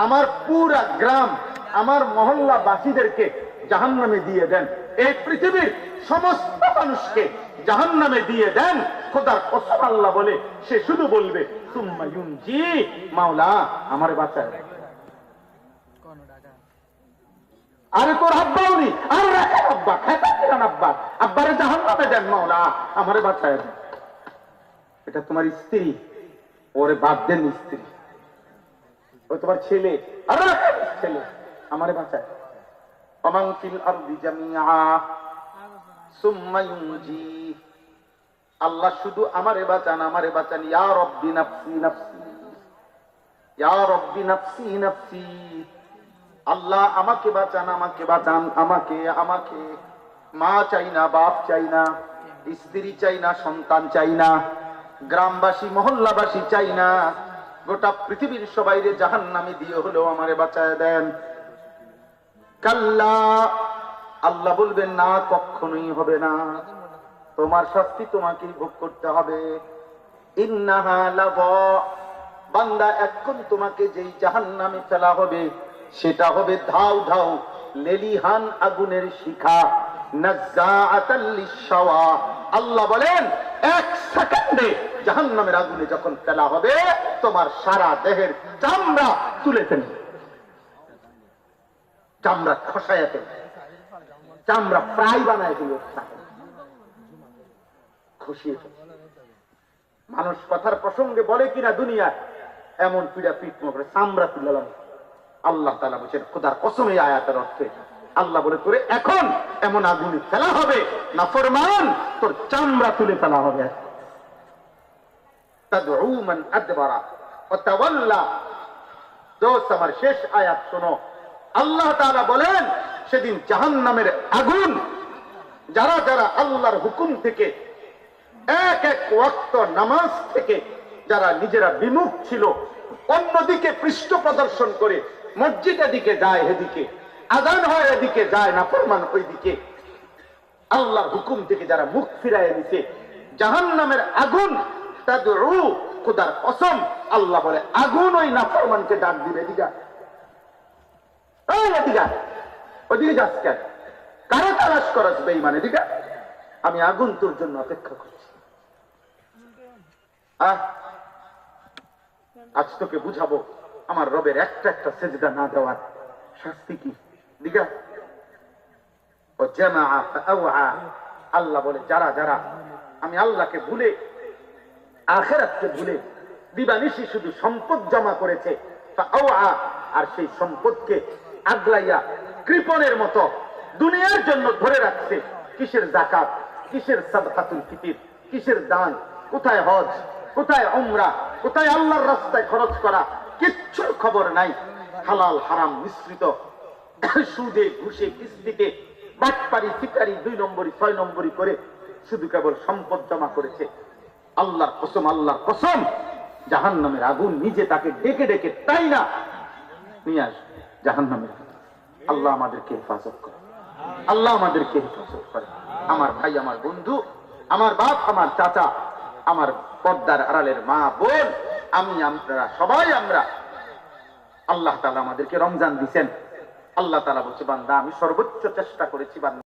আমার পুরা গ্রাম, আমার মহল্লা বাসীদেরকে জাহান্নামে দিয়ে দেন, এই পৃথিবীর সমস্ত মানুষকে জাহান্নামে দিয়ে দেন। খোদার কসম আল্লাহ বলে, সে শুধু বলবে সুম্মা ইউনজি, মাওলা আমারে বাঁচায়। আরে তোর আব্বাও নি, আর রাখেন আব্বা, খেতা কিরান আব্বা, আব্বারে জাহান্নামে দেন মাওলা আমারে বাঁচায় দেন। এটা তোমার স্ত্রী, ওরে বাদ দেন স্ত্রী। ও তোমার ছেলে, আর রাখেন ছেলে আমারে বাঁচায়। ওমান ফিল আরদি জামিআ সুম্মা ইউনজি, আল্লাহ শুধু আমারে বাঁচান, আমারে বাঁচান। ইয়া রব্বি নাফসি নাফসি, ইয়া রব্বি নাফসি নাফসি, আল্লাহ আমাকে বাঁচান, আমাকে বাঁচান, আমাকে আমাকে। মা চাই না, বাপ চাই না, স্ত্রী চাই না, সন্তান চাই না, গ্রামবাসী মহল্লাবাসী চাই না, গোটা পৃথিবীর সবাইরে জাহান্নামে দিয়ে হলেও আমারে বাঁচায় দেন। কাল্লা, আল্লাহ বলবেন না, কখনোই হবে না, তোমার শাস্তি তোমাকেই ভোগ করতে হবে। ইন্নাহা লাযা, বান্দা এখন তোমাকে যেই জাহান্নামে ফেলা হবে সেটা হবে ধাউ ধাউ লেলিহান আগুনের শিখা। নাযাআতাল লিশাওয়া, আল্লাহ বলেন এক সেকেন্ডে জাহান্নামের আগুনে যখন ফেলা হবে তোমার সারা দেহের চামড়া তুলে ফেলবে, চামড়া খসায় ফেলবে, চামড়া ফ্রাই বানায় দিবে, খুশিয়ে ফেলবে। মানুষ কথার প্রসঙ্গে বলে কিনা দুনিয়ায়, এমন পীড়া পিঠ করে চামড়া তুলালাম। আল্লাহ তাআলা বলেন, খোদার কসম এই আয়াতের অর্থে আল্লাহ বলে, তোরে এখন এমন আগুনে ফেলা হবে, নাফরমান তোর চামড়া তুলে ফেলা হবে। তাদউ মান আদবারা ওয়া তাওয়াল্লা। দোস্ত আমার, শেষ আয়াত শোনো। আল্লাহ তাআলা বলেন, সেদিন জাহান্নামের আগুন যারা যারা আল্লাহর হুকুম থেকে, এক এক ওয়াক্ত নামাজ থেকে যারা নিজেরা বিমুখ ছিল, অন্যদিকে পৃষ্ঠ প্রদর্শন করে মসজিদের দিকে যায়, এদিকে আযান হয়, এদিকে যায় নাফরমান ওইদিকে, আল্লাহর হুকুম থেকে যারা মুখ ফিরায় নিছে, জাহান্নামের আগুন তাদউ, খোদার কসম আল্লাহ বলে, আগুন ওই নাফরমানকে ডাক দিবে, এদিকে এদিকে ওদিকে যাস কেন, কারো তালাশ করস বেঈমান, এদিকে আমি আগুন তোর জন্য অপেক্ষা করছি। আজ তোকে বুঝাবো আমার রবের একটা একটা সেজদা না দেওয়ার শাস্তি কি। দিগা ও জামাআ ফাআওয়া, আল্লাহ বলে যারা যারা আমি আল্লাহকে ভুলে, আখিরাতকে ভুলে দিবানিশি শুধু সম্পদ জমা করেছে, ফাআওয়া, আর সেই সম্পদকে আগলাইয়া কৃপণের মতো দুনিয়ার জন্য ধরে রাখছে। কিসের যাকাত, কিসের সাদকাতুল ফিতর, কিসের দান, কোথায় হজ, কোথায় উমরা, কোথায় আল্লাহর রাস্তায় খরচ করা, কিচ্ছুর খবর নাই। হালাল হারাম মিশ্রিত, সুদে ঘুষে কিস্তিতে বাটপারি সিকারি 2 নম্বরি 6 নম্বরি করে শুধু কেবল সম্পদ জমা করেছে। আল্লাহর কসম, আল্লাহর কসম, জাহান্নামের আগুন নিজে তাকে ডেকে ডেকে তাই না নিয়ে আসবে জাহান্নামের। আল্লাহ আমাদেরকে হেফাজত করে, আল্লাহ আমাদেরকে হেফাজত করে। আমার ভাই, আমার বন্ধু, আমার বাপ, আমার চাচা, আমার পর্দার আড়ালের মা বোন, আমি, আপনারা সবাই, আমরা, আল্লাহ তাআলা আমাদেরকে রমজান দিয়েছেন। আল্লাহ তাআলা বলছে, বান্দা আমি সর্বোচ্চ চেষ্টা করেছি বান্দা